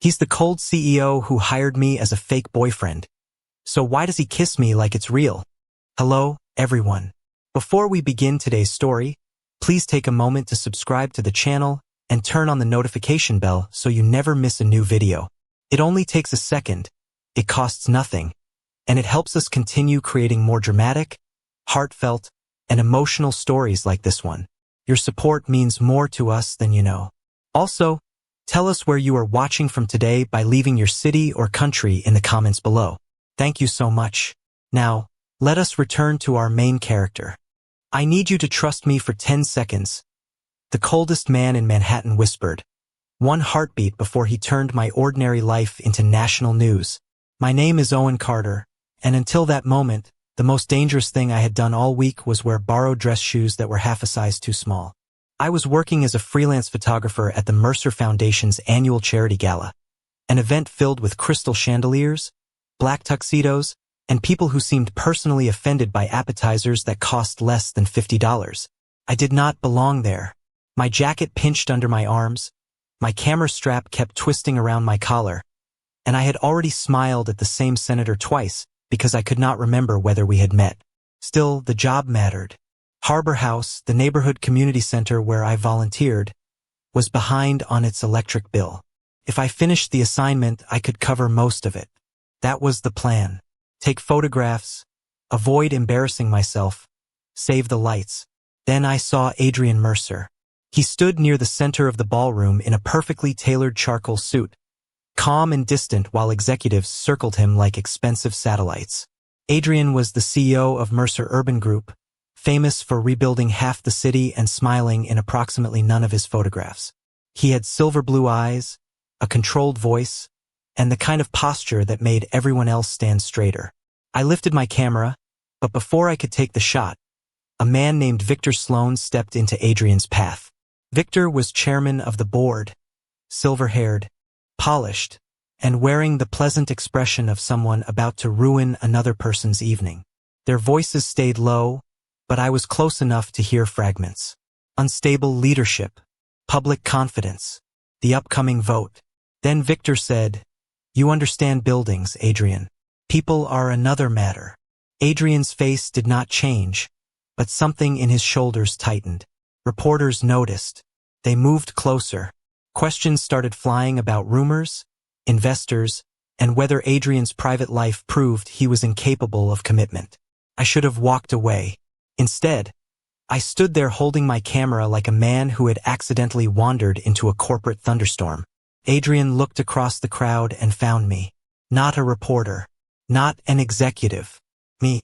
He's the cold CEO who hired me as a fake boyfriend. So why does he kiss me like it's real? Hello, everyone. Before we begin today's story, please take a moment to subscribe to the channel and turn on the notification bell so you never miss a new video. It only takes a second, it costs nothing, and it helps us continue creating more dramatic, heartfelt, and emotional stories like this one. Your support means more to us than you know. Also, tell us where you are watching from today by leaving your city or country in the comments below. Thank you so much. Now, let us return to our main character. I need you to trust me for 10 seconds. The coldest man in Manhattan whispered, one heartbeat before he turned my ordinary life into national news. My name is Owen Carter, and until that moment, the most dangerous thing I had done all week was wear borrowed dress shoes that were half a size too small. I was working as a freelance photographer at the Mercer Foundation's annual charity gala, an event filled with crystal chandeliers, black tuxedos, and people who seemed personally offended by appetizers that cost less than $50. I did not belong there. My jacket pinched under my arms, my camera strap kept twisting around my collar, and I had already smiled at the same senator twice because I could not remember whether we had met. Still, the job mattered. Harbor House, the neighborhood community center where I volunteered, was behind on its electric bill. If I finished the assignment, I could cover most of it. That was the plan. Take photographs, avoid embarrassing myself, save the lights. Then I saw Adrian Mercer. He stood near the center of the ballroom in a perfectly tailored charcoal suit, calm and distant while executives circled him like expensive satellites. Adrian was the CEO of Mercer Urban Group, famous for rebuilding half the city and smiling in approximately none of his photographs. He had silver blue eyes, a controlled voice, and the kind of posture that made everyone else stand straighter. I lifted my camera, but before I could take the shot, a man named Victor Sloan stepped into Adrian's path. Victor was chairman of the board, silver-haired, polished, and wearing the pleasant expression of someone about to ruin another person's evening. Their voices stayed low, but I was close enough to hear fragments. Unstable leadership, public confidence, the upcoming vote. Then Victor said, "You understand buildings, Adrian. People are another matter." Adrian's face did not change, but something in his shoulders tightened. Reporters noticed. They moved closer. Questions started flying about rumors, investors, and whether Adrian's private life proved he was incapable of commitment. I should have walked away. Instead, I stood there holding my camera like a man who had accidentally wandered into a corporate thunderstorm. Adrian looked across the crowd and found me. Not a reporter. Not an executive. Me.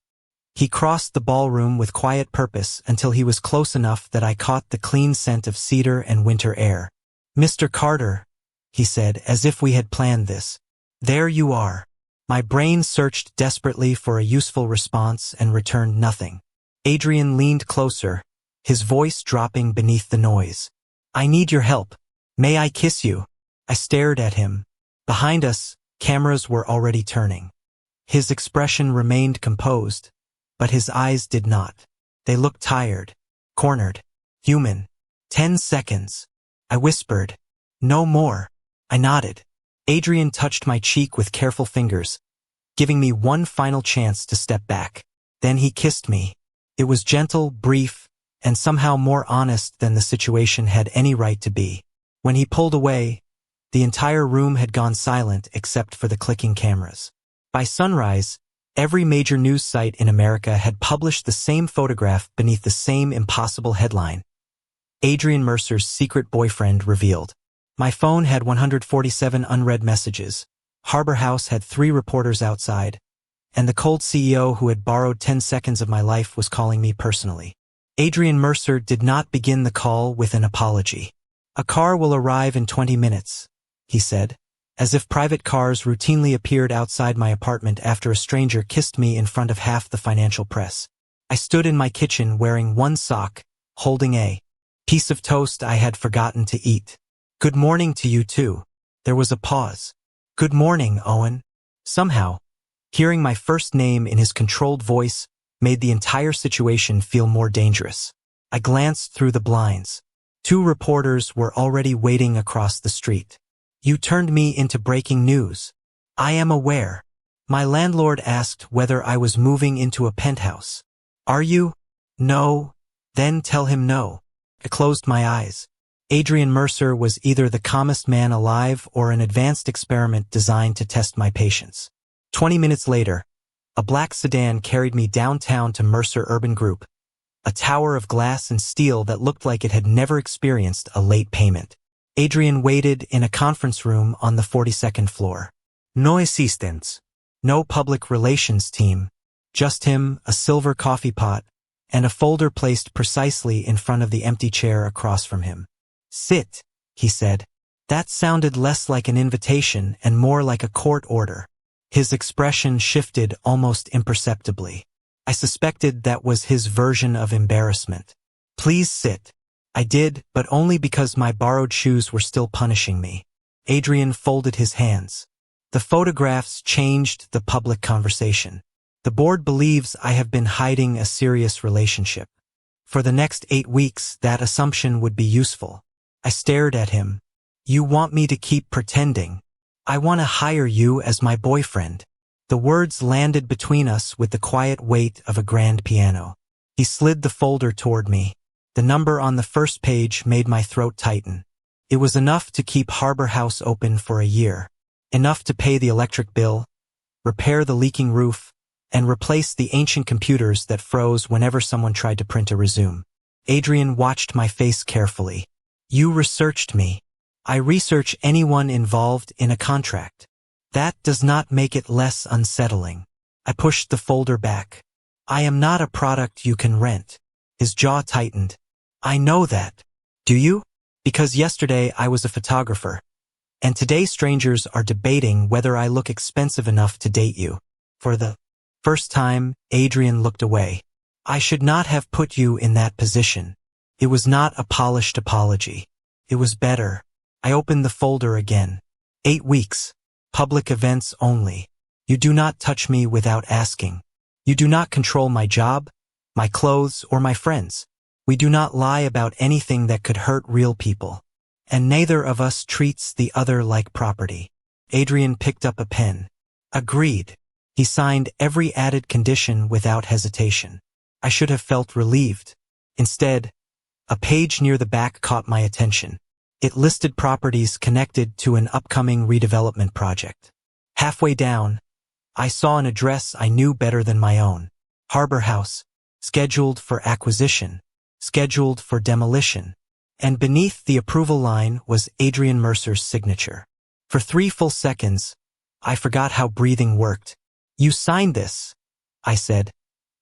He crossed the ballroom with quiet purpose until he was close enough that I caught the clean scent of cedar and winter air. "Mr. Carter," he said, as if we had planned this. "There you are." My brain searched desperately for a useful response and returned nothing. Adrian leaned closer, his voice dropping beneath the noise. "I need your help. May I kiss you?" I stared at him. Behind us, cameras were already turning. His expression remained composed, but his eyes did not. They looked tired, cornered, human. 10 seconds. I whispered, "No more." I nodded. Adrian touched my cheek with careful fingers, giving me one final chance to step back. Then he kissed me. It was gentle, brief, and somehow more honest than the situation had any right to be. When he pulled away, the entire room had gone silent except for the clicking cameras. By sunrise, every major news site in America had published the same photograph beneath the same impossible headline. Adrian Mercer's secret boyfriend revealed. My phone had 147 unread messages. Harbor House had 3 reporters outside, and the cold CEO who had borrowed 10 seconds of my life was calling me personally. Adrian Mercer did not begin the call with an apology. "A car will arrive in 20 minutes, he said, as if private cars routinely appeared outside my apartment after a stranger kissed me in front of half the financial press. I stood in my kitchen wearing one sock, holding a piece of toast I had forgotten to eat. "Good morning to you too." There was a pause. "Good morning, Owen." Somehow, hearing my first name in his controlled voice made the entire situation feel more dangerous. I glanced through the blinds. 2 reporters were already waiting across the street. You turned me into breaking news. I am aware. My landlord asked whether I was moving into a penthouse. Are you? No. Then tell him no. I closed my eyes. Adrian Mercer was either the calmest man alive or an advanced experiment designed to test my patience. 20 minutes later, a black sedan carried me downtown to Mercer Urban Group, a tower of glass and steel that looked like it had never experienced a late payment. Adrian waited in a conference room on the 42nd floor. No assistants. No public relations team. Just him, a silver coffee pot, and a folder placed precisely in front of the empty chair across from him. Sit, he said. That sounded less like an invitation and more like a court order. His expression shifted almost imperceptibly. I suspected that was his version of embarrassment. Please sit. I did, but only because my borrowed shoes were still punishing me. Adrian folded his hands. The photographs changed the public conversation. The board believes I have been hiding a serious relationship. For the next 8 weeks, that assumption would be useful. I stared at him. You want me to keep pretending? I want to hire you as my boyfriend. The words landed between us with the quiet weight of a grand piano. He slid the folder toward me. The number on the first page made my throat tighten. It was enough to keep Harbor House open for a year. Enough to pay the electric bill, repair the leaking roof, and replace the ancient computers that froze whenever someone tried to print a resume. Adrian watched my face carefully. You researched me. I research anyone involved in a contract. That does not make it less unsettling. I pushed the folder back. I am not a product you can rent. His jaw tightened. I know that. Do you? Because yesterday I was a photographer. And today strangers are debating whether I look expensive enough to date you. For the first time, Adrian looked away. I should not have put you in that position. It was not a polished apology. It was better. I opened the folder again. 8 weeks. Public events only. You do not touch me without asking. You do not control my job, my clothes, or my friends. We do not lie about anything that could hurt real people. And neither of us treats the other like property. Adrian picked up a pen. Agreed. He signed every added condition without hesitation. I should have felt relieved. Instead, a page near the back caught my attention. It listed properties connected to an upcoming redevelopment project. Halfway down, I saw an address I knew better than my own. Harbor House, scheduled for acquisition, scheduled for demolition. And beneath the approval line was Adrian Mercer's signature. For 3 full seconds, I forgot how breathing worked. You signed this, I said,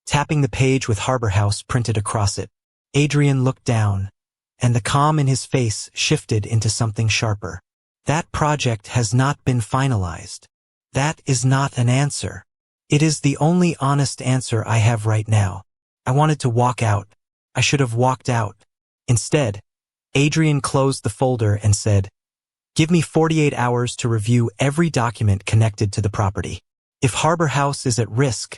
tapping the page with Harbor House printed across it. Adrian looked down, and the calm in his face shifted into something sharper. That project has not been finalized. That is not an answer. It is the only honest answer I have right now. I wanted to walk out. I should have walked out. Instead, Adrian closed the folder and said, Give me 48 hours to review every document connected to the property. If Harbor House is at risk,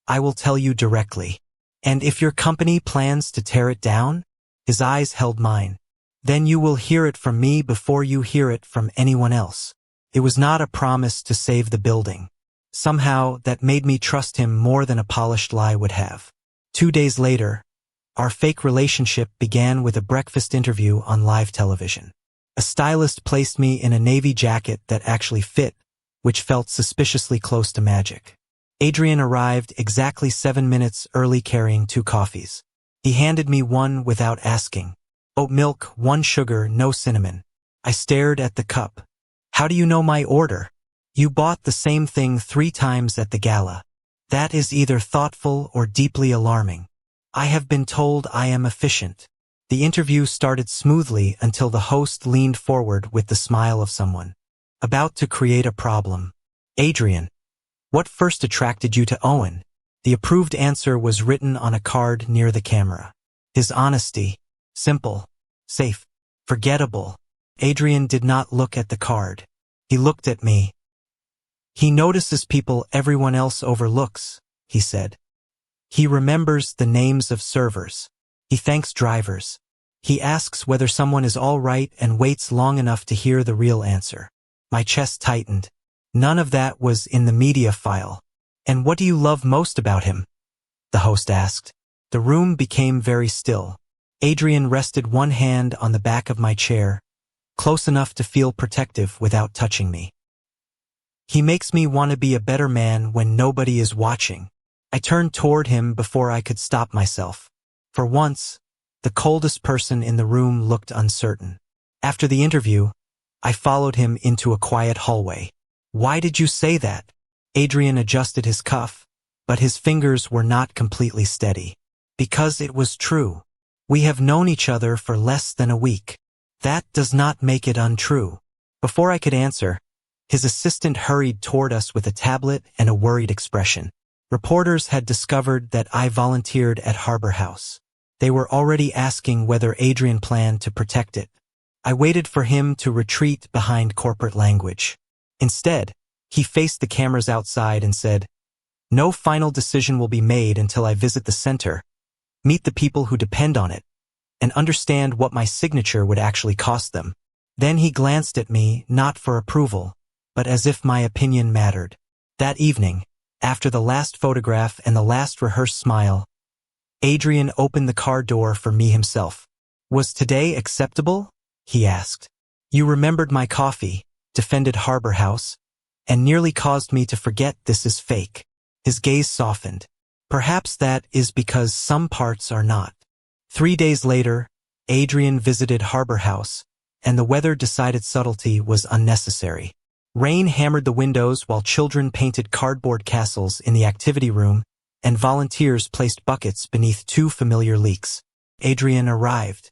I will tell you directly. And if your company plans to tear it down, his eyes held mine, then you will hear it from me before you hear it from anyone else. It was not a promise to save the building. Somehow, that made me trust him more than a polished lie would have. 2 days later, our fake relationship began with a breakfast interview on live television. A stylist placed me in a navy jacket that actually fit, which felt suspiciously close to magic. Adrian arrived exactly 7 minutes early carrying 2 coffees. He handed me one without asking. Oat milk, 1 sugar, no cinnamon. I stared at the cup. How do you know my order? You bought the same thing 3 times at the gala. That is either thoughtful or deeply alarming. I have been told I am efficient. The interview started smoothly until the host leaned forward with the smile of someone about to create a problem. Adrian, what first attracted you to Owen? The approved answer was written on a card near the camera. His honesty. Simple. Safe. Forgettable. Adrian did not look at the card. He looked at me. He notices people everyone else overlooks, he said. He remembers the names of servers. He thanks drivers. He asks whether someone is all right and waits long enough to hear the real answer. My chest tightened. None of that was in the media file. And what do you love most about him? The host asked. The room became very still. Adrian rested one hand on the back of my chair, close enough to feel protective without touching me. He makes me want to be a better man when nobody is watching. I turned toward him before I could stop myself. For once, the coldest person in the room looked uncertain. After the interview, I followed him into a quiet hallway. Why did you say that? Adrian adjusted his cuff, but his fingers were not completely steady. Because it was true. We have known each other for less than a week. That does not make it untrue. Before I could answer, his assistant hurried toward us with a tablet and a worried expression. Reporters had discovered that I volunteered at Harbor House. They were already asking whether Adrian planned to protect it. I waited for him to retreat behind corporate language. Instead, he faced the cameras outside and said, "No final decision will be made until I visit the center, meet the people who depend on it, and understand what my signature would actually cost them." Then he glanced at me, not for approval, but as if my opinion mattered. That evening, after the last photograph and the last rehearsed smile, Adrian opened the car door for me himself. "Was today acceptable?" he asked. "You remembered my coffee," defended Harbor House, "and nearly caused me to forget this is fake." His gaze softened. "Perhaps that is because some parts are not." 3 days later, Adrian visited Harbor House, and the weather decided subtlety was unnecessary. Rain hammered the windows while children painted cardboard castles in the activity room, and volunteers placed buckets beneath 2 familiar leaks. Adrian arrived.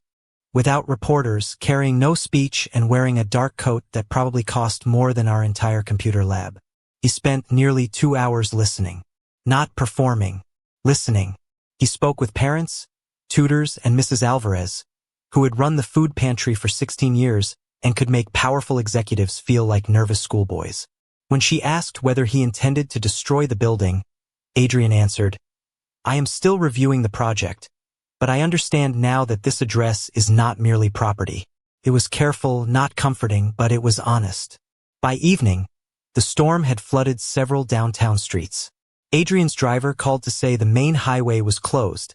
Without reporters, carrying no speech and wearing a dark coat that probably cost more than our entire computer lab. He spent nearly 2 hours listening. Not performing. Listening. He spoke with parents, tutors, and Mrs. Alvarez, who had run the food pantry for 16 years and could make powerful executives feel like nervous schoolboys. When she asked whether he intended to destroy the building, Adrian answered, "I am still reviewing the project, but I understand now that this address is not merely property." It was careful, not comforting, but it was honest. By evening, the storm had flooded several downtown streets. Adrian's driver called to say the main highway was closed,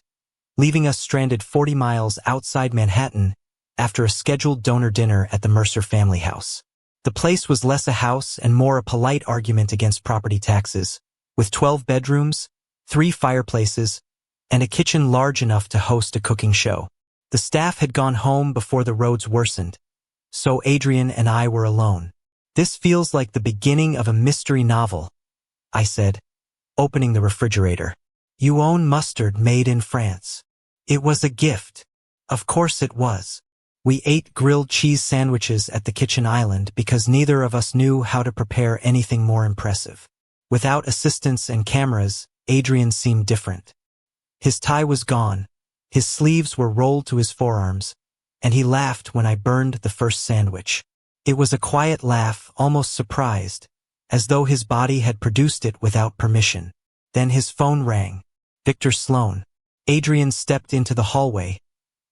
leaving us stranded 40 miles outside Manhattan after a scheduled donor dinner at the Mercer family house. The place was less a house and more a polite argument against property taxes, with 12 bedrooms, 3 fireplaces, and a kitchen large enough to host a cooking show. The staff had gone home before the roads worsened, so Adrian and I were alone. "This feels like the beginning of a mystery novel," I said, opening the refrigerator. "You own mustard made in France." It was a gift. Of course it was. We ate grilled cheese sandwiches at the kitchen island because neither of us knew how to prepare anything more impressive. Without assistants and cameras, Adrian seemed different. His tie was gone, his sleeves were rolled to his forearms, and he laughed when I burned the first sandwich. It was a quiet laugh, almost surprised, as though his body had produced it without permission. Then his phone rang. Victor Sloan. Adrian stepped into the hallway,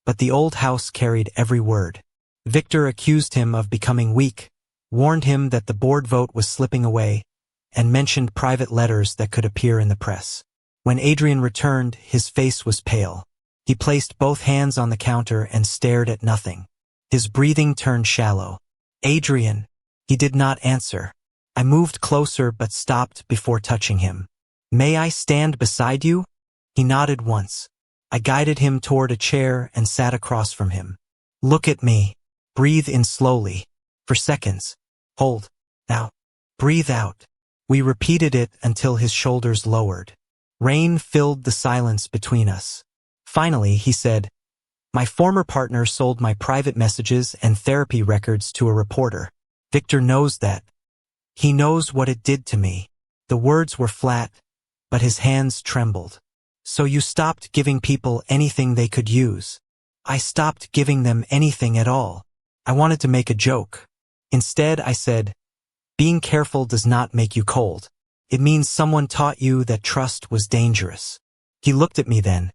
but the old house carried every word. Victor accused him of becoming weak, warned him that the board vote was slipping away, and mentioned private letters that could appear in the press. When Adrian returned, his face was pale. He placed both hands on the counter and stared at nothing. His breathing turned shallow. "Adrian." He did not answer. I moved closer but stopped before touching him. "May I stand beside you?" He nodded once. I guided him toward a chair and sat across from him. "Look at me. Breathe in slowly. For seconds. Hold. Now. Breathe out." We repeated it until his shoulders lowered. Rain filled the silence between us. Finally, he said, "My former partner sold my private messages and therapy records to a reporter. Victor knows that. He knows what it did to me." The words were flat, but his hands trembled. "So you stopped giving people anything they could use." I stopped giving them anything at all. I wanted to make a joke. Instead, I said, "Being careful does not make you cold. It means someone taught you that trust was dangerous." He looked at me then,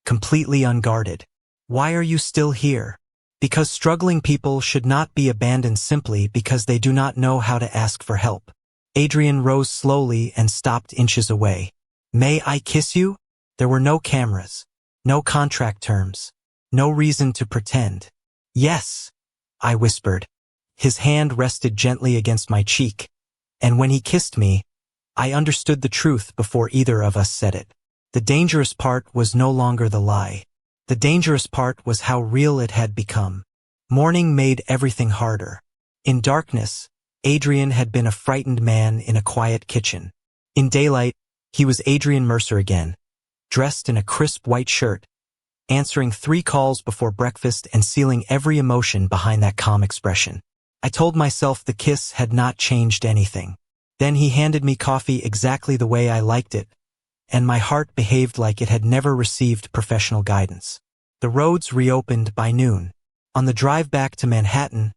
completely unguarded. "Why are you still here?" Because struggling people should not be abandoned simply because they do not know how to ask for help. Adrian rose slowly and stopped inches away. May I kiss you? There were no cameras, no contract terms, no reason to pretend. Yes, I whispered. His hand rested gently against my cheek, and when he kissed me, I understood the truth before either of us said it. The dangerous part was no longer the lie. The dangerous part was how real it had become. Morning made everything harder. In darkness, Adrian had been a frightened man in a quiet kitchen. In daylight, he was Adrian Mercer again, dressed in a crisp white shirt, answering 3 calls before breakfast and sealing every emotion behind that calm expression. I told myself the kiss had not changed anything. Then he handed me coffee exactly the way I liked it, and my heart behaved like it had never received professional guidance. The roads reopened by noon. On the drive back to Manhattan,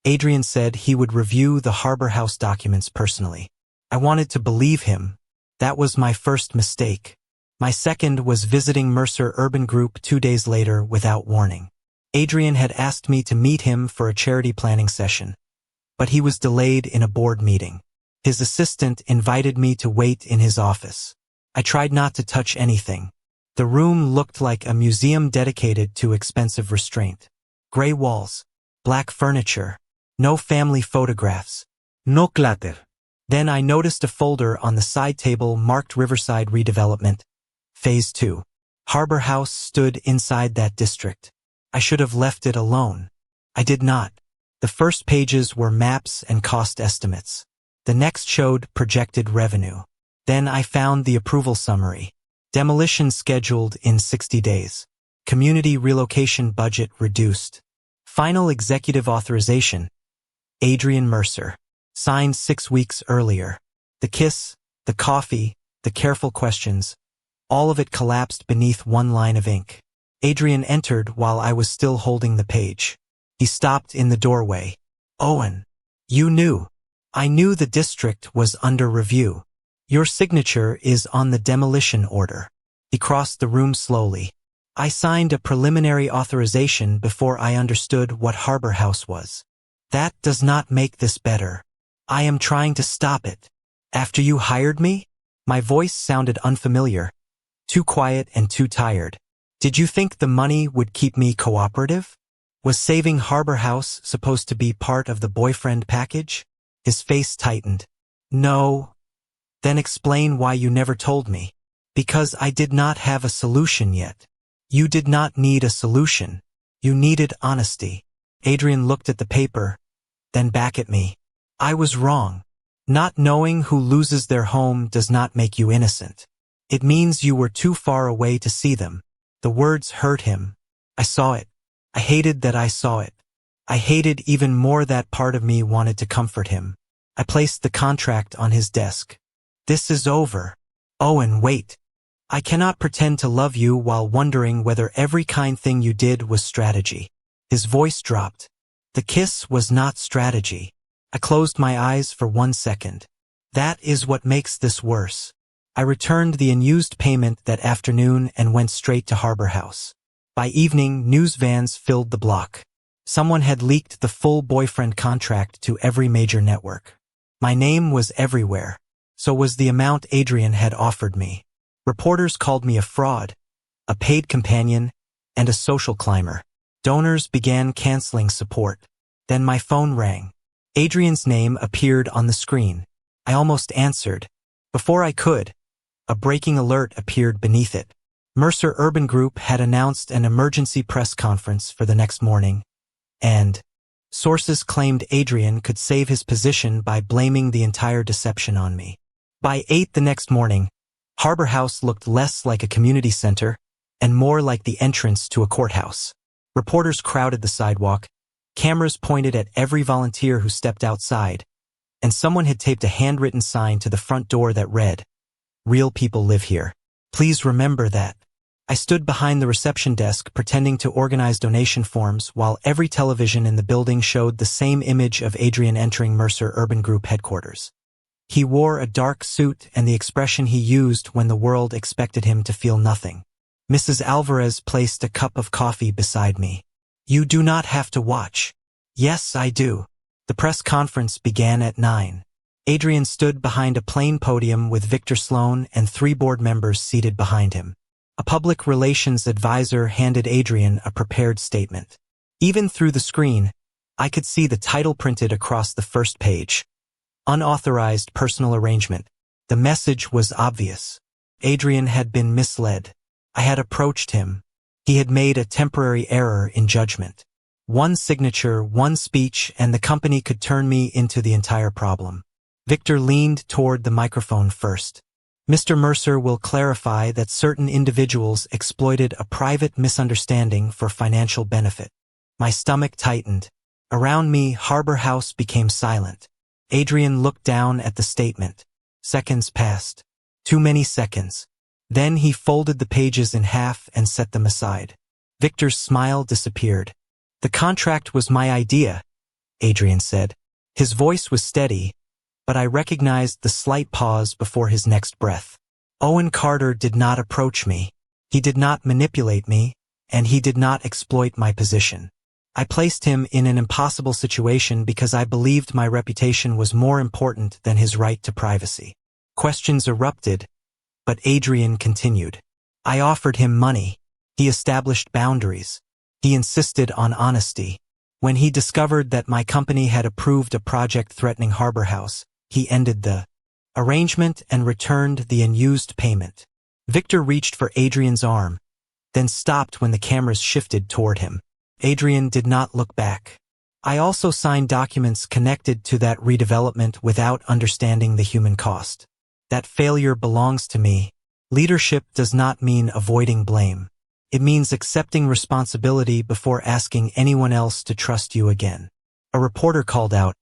Adrian said he would review the Harbor House documents personally. I wanted to believe him. That was my first mistake. My second was visiting Mercer Urban Group 2 days later without warning. Adrian had asked me to meet him for a charity planning session, but he was delayed in a board meeting. His assistant invited me to wait in his office. I tried not to touch anything. The room looked like a museum dedicated to expensive restraint. Gray walls, black furniture, no family photographs, no clutter. Then I noticed a folder on the side table marked Riverside Redevelopment, Phase 2. Harbor House stood inside that district. I should have left it alone. I did not. The first pages were maps and cost estimates. The next showed projected revenue. Then I found the approval summary. Demolition scheduled in 60 days. Community relocation budget reduced. Final executive authorization. Adrian Mercer. Signed 6 weeks earlier. The kiss, the coffee, the careful questions, all of it collapsed beneath one line of ink. Adrian entered while I was still holding the page. He stopped in the doorway. Owen, you knew. I knew the district was under review. Your signature is on the demolition order. He crossed the room slowly. I signed a preliminary authorization before I understood what Harbor House was. That does not make this better. I am trying to stop it. After you hired me? My voice sounded unfamiliar, too quiet and too tired. Did you think the money would keep me cooperative? Was saving Harbor House supposed to be part of the boyfriend package? His face tightened. No. Then explain why you never told me. Because I did not have a solution yet. You did not need a solution. You needed honesty. Adrian looked at the paper, then back at me. I was wrong. Not knowing who loses their home does not make you innocent. It means you were too far away to see them. The words hurt him. I saw it. I hated that I saw it. I hated even more that part of me wanted to comfort him. I placed the contract on his desk. This is over. Owen, wait. I cannot pretend to love you while wondering whether every kind thing you did was strategy. His voice dropped. The kiss was not strategy. I closed my eyes for 1 second. That is what makes this worse. I returned the unused payment that afternoon and went straight to Harbor House. By evening, news vans filled the block. Someone had leaked the full boyfriend contract to every major network. My name was everywhere. So was the amount Adrian had offered me. Reporters called me a fraud, a paid companion, and a social climber. Donors began canceling support. Then my phone rang. Adrian's name appeared on the screen. I almost answered. Before I could, a breaking alert appeared beneath it. Mercer Urban Group had announced an emergency press conference for the next morning, and sources claimed Adrian could save his position by blaming the entire deception on me. By 8 the next morning, Harbor House looked less like a community center and more like the entrance to a courthouse. Reporters crowded the sidewalk, cameras pointed at every volunteer who stepped outside, and someone had taped a handwritten sign to the front door that read, "Real people live here. Please remember that." I stood behind the reception desk pretending to organize donation forms while every television in the building showed the same image of Adrian entering Mercer Urban Group headquarters. He wore a dark suit and the expression he used when the world expected him to feel nothing. Mrs. Alvarez placed a cup of coffee beside me. You do not have to watch. Yes, I do. The press conference began at 9. Adrian stood behind a plain podium with Victor Sloan and 3 board members seated behind him. A public relations advisor handed Adrian a prepared statement. Even through the screen, I could see the title printed across the first page. Unauthorized personal arrangement. The message was obvious. Adrian had been misled. I had approached him. He had made a temporary error in judgment. One signature, one speech, and the company could turn me into the entire problem. Victor leaned toward the microphone first. Mr. Mercer will clarify that certain individuals exploited a private misunderstanding for financial benefit. My stomach tightened. Around me, Harbor House became silent. Adrian looked down at the statement. Seconds passed. Too many seconds. Then he folded the pages in half and set them aside. Victor's smile disappeared. The contract was my idea, Adrian said. His voice was steady, but I recognized the slight pause before his next breath. Owen Carter did not approach me. He did not manipulate me, and he did not exploit my position. I placed him in an impossible situation because I believed my reputation was more important than his right to privacy. Questions erupted, but Adrian continued. I offered him money. He established boundaries. He insisted on honesty. When he discovered that my company had approved a project threatening Harbor House, he ended the arrangement and returned the unused payment. Victor reached for Adrian's arm, then stopped when the cameras shifted toward him. Adrian did not look back. I also signed documents connected to that redevelopment without understanding the human cost. That failure belongs to me. Leadership does not mean avoiding blame. It means accepting responsibility before asking anyone else to trust you again. A reporter called out,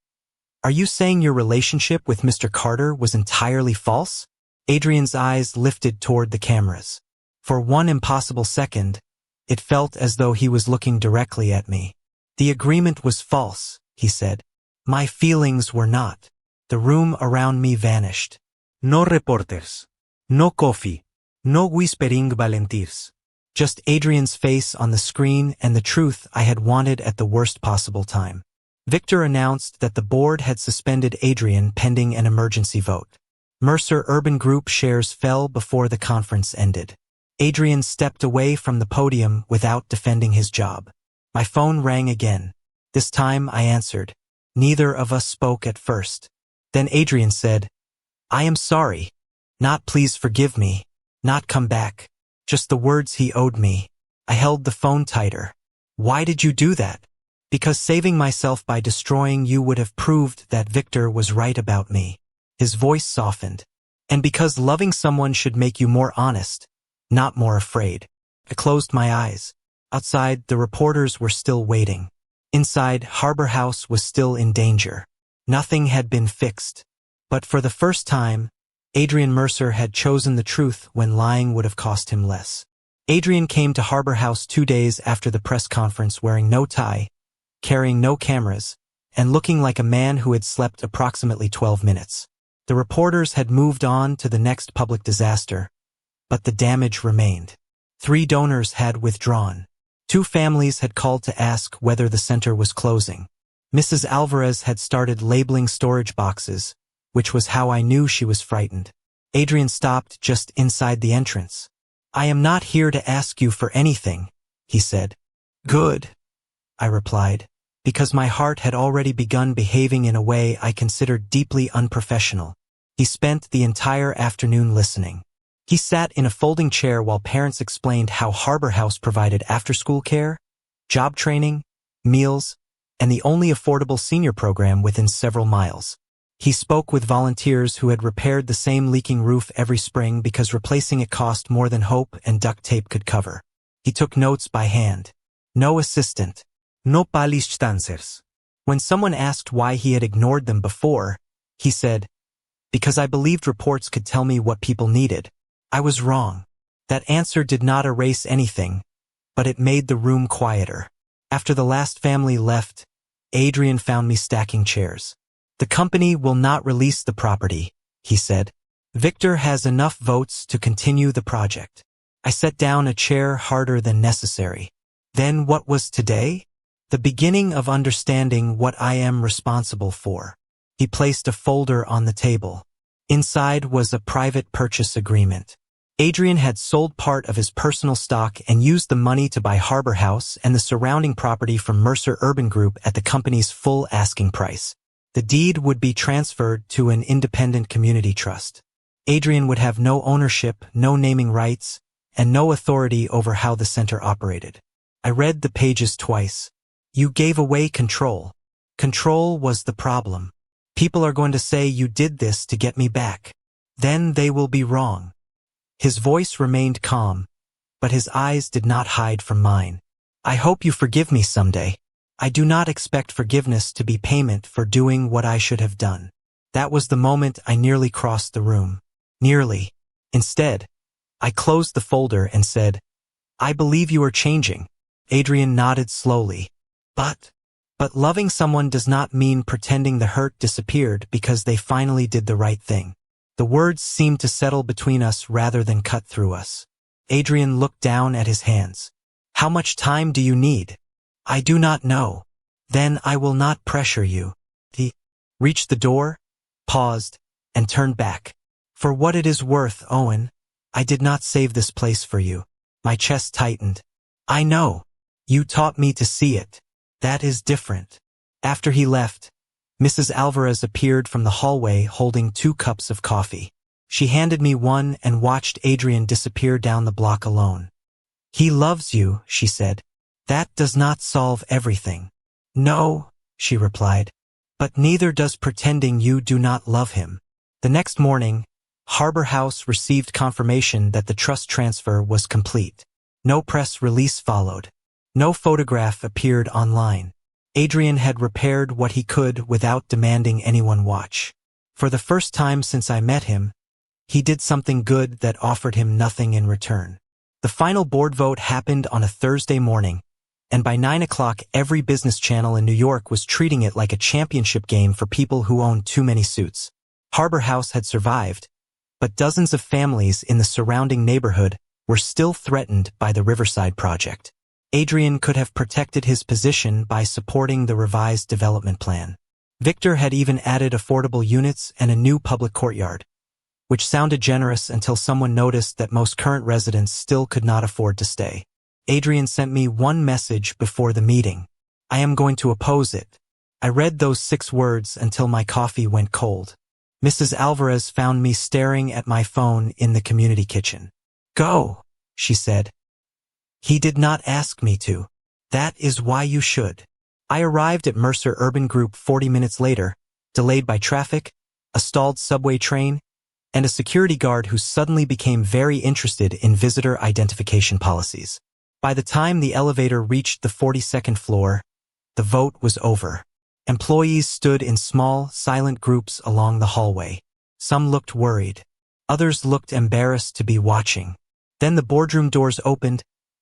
"Are you saying your relationship with Mr. Carter was entirely false?" Adrian's eyes lifted toward the cameras. For one impossible second, it felt as though he was looking directly at me. The agreement was false, he said. My feelings were not. The room around me vanished. No reporters. No coffee. No whispering volunteers. Just Adrian's face on the screen and the truth I had wanted at the worst possible time. Victor announced that the board had suspended Adrian pending an emergency vote. Mercer Urban Group shares fell before the conference ended. Adrian stepped away from the podium without defending his job. My phone rang again. This time I answered. Neither of us spoke at first. Then Adrian said, "I am sorry. Not please forgive me. Not come back." Just the words he owed me. I held the phone tighter. Why did you do that? Because saving myself by destroying you would have proved that Victor was right about me. His voice softened. And because loving someone should make you more honest, not more afraid. I closed my eyes. Outside, the reporters were still waiting. Inside, Harbor House was still in danger. Nothing had been fixed. But for the first time, Adrian Mercer had chosen the truth when lying would have cost him less. Adrian came to Harbor House 2 days after the press conference wearing no tie, carrying no cameras, and looking like a man who had slept approximately 12 minutes. The reporters had moved on to the next public disaster, but the damage remained. 3 donors had withdrawn. 2 families had called to ask whether the center was closing. Mrs. Alvarez had started labeling storage boxes, which was how I knew she was frightened. Adrian stopped just inside the entrance. "I am not here to ask you for anything," he said. "Good," I replied, because my heart had already begun behaving in a way I considered deeply unprofessional. He spent the entire afternoon listening. He sat in a folding chair while parents explained how Harbor House provided after-school care, job training, meals, and the only affordable senior program within several miles. He spoke with volunteers who had repaired the same leaking roof every spring because replacing it cost more than hope and duct tape could cover. He took notes by hand. No assistant. No polished answers. When someone asked why he had ignored them before, he said, "Because I believed reports could tell me what people needed." I was wrong. That answer did not erase anything, but it made the room quieter. After the last family left, Adrian found me stacking chairs. "The company will not release the property," he said. "Victor has enough votes to continue the project." I set down a chair harder than necessary. Then what was today? The beginning of understanding what I am responsible for. He placed a folder on the table. Inside was a private purchase agreement. Adrian had sold part of his personal stock and used the money to buy Harbor House and the surrounding property from Mercer Urban Group at the company's full asking price. The deed would be transferred to an independent community trust. Adrian would have no ownership, no naming rights, and no authority over how the center operated. I read the pages twice. You gave away control. Control was the problem. People are going to say you did this to get me back. Then they will be wrong. His voice remained calm, but his eyes did not hide from mine. I hope you forgive me someday. I do not expect forgiveness to be payment for doing what I should have done. That was the moment I nearly crossed the room. Nearly. Instead, I closed the folder and said, I believe you are changing. Adrian nodded slowly. But loving someone does not mean pretending the hurt disappeared because they finally did the right thing. The words seemed to settle between us rather than cut through us. Adrian looked down at his hands. How much time do you need? I do not know. Then I will not pressure you. He reached the door, paused, and turned back. For what it is worth, Owen, I did not save this place for you. My chest tightened. I know. You taught me to see it. That is different. After he left, Mrs. Alvarez appeared from the hallway holding 2 cups of coffee. She handed me one and watched Adrian disappear down the block alone. He loves you, she said. That does not solve everything. No, she replied. But neither does pretending you do not love him. The next morning, Harbor House received confirmation that the trust transfer was complete. No press release followed. No photograph appeared online. Adrian had repaired what he could without demanding anyone watch. For the first time since I met him, he did something good that offered him nothing in return. The final board vote happened on a Thursday morning, and by 9 o'clock every business channel in New York was treating it like a championship game for people who owned too many suits. Harbor House had survived, but dozens of families in the surrounding neighborhood were still threatened by the Riverside project. Adrian could have protected his position by supporting the revised development plan. Victor had even added affordable units and a new public courtyard, which sounded generous until someone noticed that most current residents still could not afford to stay. Adrian sent me one message before the meeting. I am going to oppose it. I read those 6 words until my coffee went cold. Mrs. Alvarez found me staring at my phone in the community kitchen. Go, she said. He did not ask me to. That is why you should. I arrived at Mercer Urban Group 40 minutes later, delayed by traffic, a stalled subway train, and a security guard who suddenly became very interested in visitor identification policies. By the time the elevator reached the 42nd floor, the vote was over. Employees stood in small, silent groups along the hallway. Some looked worried. Others looked embarrassed to be watching. Then the boardroom doors opened,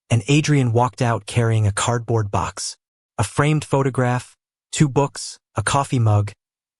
and Adrian walked out carrying a cardboard box, a framed photograph, 2 books, a coffee mug,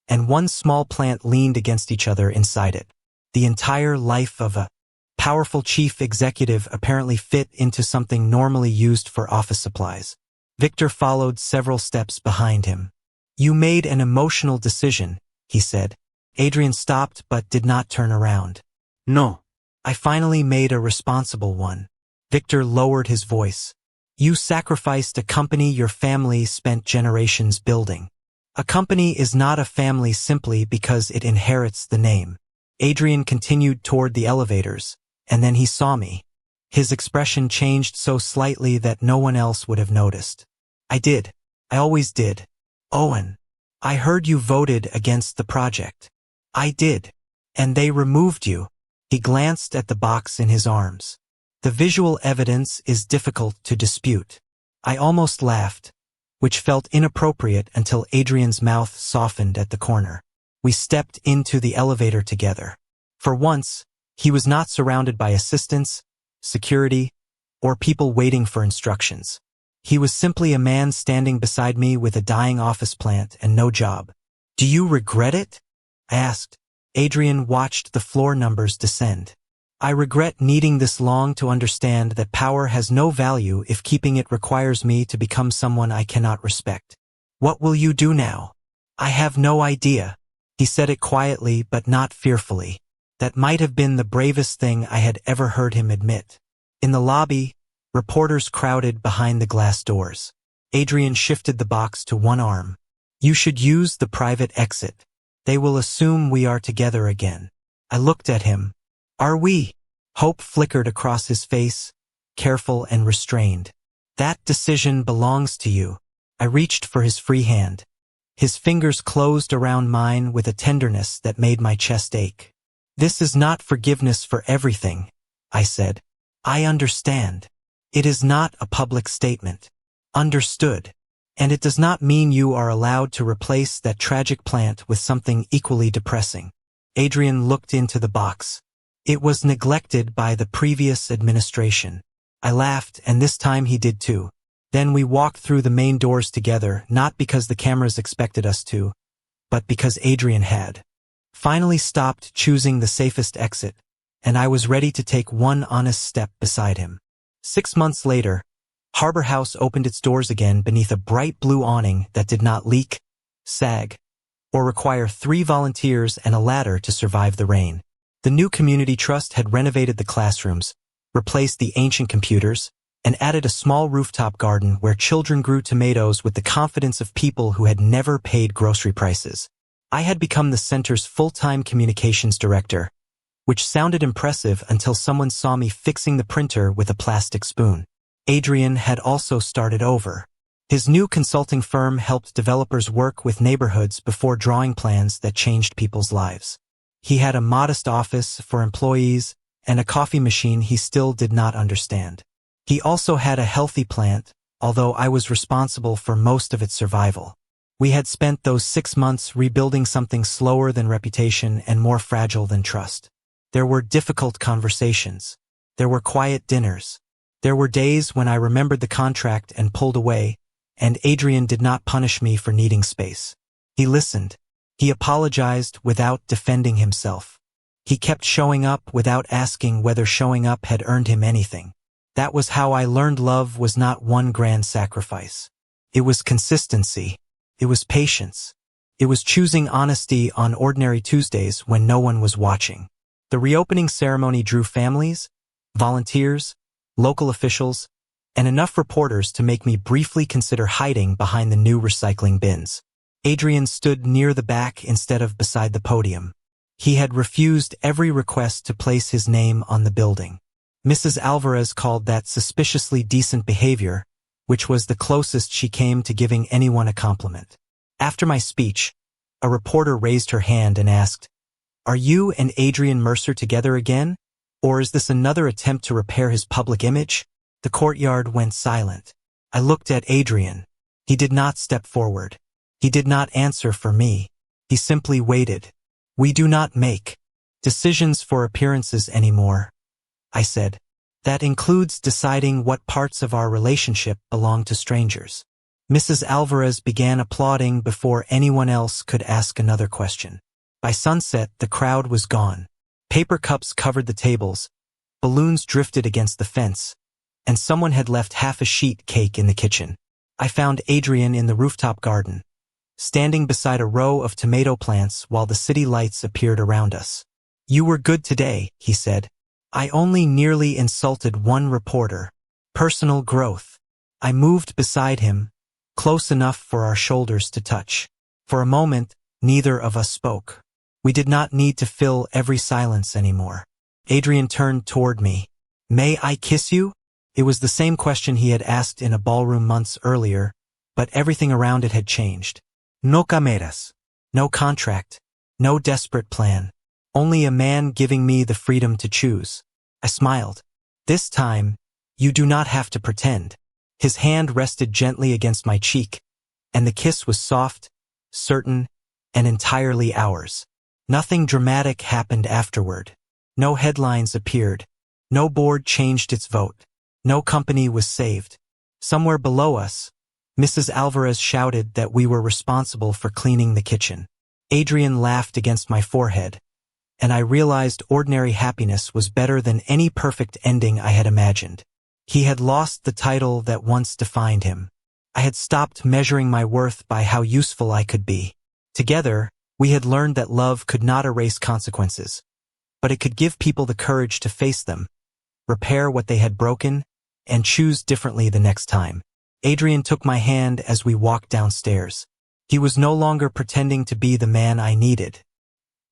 and one small plant leaned against each other inside it. The entire life of a powerful chief executive apparently fit into something normally used for office supplies. Victor followed several steps behind him. You made an emotional decision, he said. Adrian stopped but did not turn around. No. I finally made a responsible one. Victor lowered his voice. You sacrificed a company your family spent generations building. A company is not a family simply because it inherits the name. Adrian continued toward the elevators, and then he saw me. His expression changed so slightly that no one else would have noticed. I did. I always did. Owen, I heard you voted against the project. I did. And they removed you. He glanced at the box in his arms. The visual evidence is difficult to dispute. I almost laughed, which felt inappropriate until Adrian's mouth softened at the corner. We stepped into the elevator together. For once, he was not surrounded by assistants, security, or people waiting for instructions. He was simply a man standing beside me with a dying office plant and no job. Do you regret it? I asked. Adrian watched the floor numbers descend. I regret needing this long to understand that power has no value if keeping it requires me to become someone I cannot respect. What will you do now? I have no idea. He said it quietly but not fearfully. That might have been the bravest thing I had ever heard him admit. In the lobby, reporters crowded behind the glass doors. Adrian shifted the box to one arm. You should use the private exit. They will assume we are together again. I looked at him. Are we? Hope flickered across his face, careful and restrained. That decision belongs to you. I reached for his free hand. His fingers closed around mine with a tenderness that made my chest ache. This is not forgiveness for everything, I said. I understand. It is not a public statement. Understood. And it does not mean you are allowed to replace that tragic plant with something equally depressing. Adrian looked into the box. It was neglected by the previous administration. I laughed, and this time he did too. Then we walked through the main doors together, not because the cameras expected us to, but because Adrian had finally stopped choosing the safest exit, and I was ready to take one honest step beside him. 6 months later, Harbor House opened its doors again beneath a bright blue awning that did not leak, sag, or require 3 volunteers and a ladder to survive the rain. The new community trust had renovated the classrooms, replaced the ancient computers, and added a small rooftop garden where children grew tomatoes with the confidence of people who had never paid grocery prices. I had become the center's full-time communications director, which sounded impressive until someone saw me fixing the printer with a plastic spoon. Adrian had also started over. His new consulting firm helped developers work with neighborhoods before drawing plans that changed people's lives. He had a modest office for employees and a coffee machine he still did not understand. He also had a healthy plant, although I was responsible for most of its survival. We had spent those 6 months rebuilding something slower than reputation and more fragile than trust. There were difficult conversations. There were quiet dinners. There were days when I remembered the contract and pulled away, and Adrian did not punish me for needing space. He listened. He apologized without defending himself. He kept showing up without asking whether showing up had earned him anything. That was how I learned love was not one grand sacrifice. It was consistency. It was patience. It was choosing honesty on ordinary Tuesdays when no one was watching. The reopening ceremony drew families, volunteers, local officials, and enough reporters to make me briefly consider hiding behind the new recycling bins. Adrian stood near the back instead of beside the podium. He had refused every request to place his name on the building. Mrs. Alvarez called that suspiciously decent behavior, which was the closest she came to giving anyone a compliment. After my speech, a reporter raised her hand and asked, "Are you and Adrian Mercer together again? Or is this another attempt to repair his public image?" The courtyard went silent. I looked at Adrian. He did not step forward. He did not answer for me. He simply waited. "We do not make decisions for appearances anymore," I said. "That includes deciding what parts of our relationship belong to strangers." Mrs. Alvarez began applauding before anyone else could ask another question. By sunset, the crowd was gone. Paper cups covered the tables, balloons drifted against the fence, and someone had left half a sheet cake in the kitchen. I found Adrian in the rooftop garden, standing beside a row of tomato plants while the city lights appeared around us. "You were good today," he said. "I only nearly insulted one reporter." Personal growth. I moved beside him, close enough for our shoulders to touch. For a moment, neither of us spoke. We did not need to fill every silence anymore. Adrian turned toward me. "May I kiss you?" It was the same question he had asked in a ballroom months earlier, but everything around it had changed. No cameras. No contract. No desperate plan. Only a man giving me the freedom to choose. I smiled. "This time, you do not have to pretend." His hand rested gently against my cheek, and the kiss was soft, certain, and entirely ours. Nothing dramatic happened afterward. No headlines appeared. No board changed its vote. No company was saved. Somewhere below us, Mrs. Alvarez shouted that we were responsible for cleaning the kitchen. Adrian laughed against my forehead, and I realized ordinary happiness was better than any perfect ending I had imagined. He had lost the title that once defined him. I had stopped measuring my worth by how useful I could be. Together, we had learned that love could not erase consequences, but it could give people the courage to face them, repair what they had broken, and choose differently the next time. Adrian took my hand as we walked downstairs. He was no longer pretending to be the man I needed.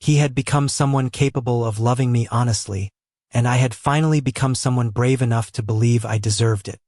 He had become someone capable of loving me honestly, and I had finally become someone brave enough to believe I deserved it.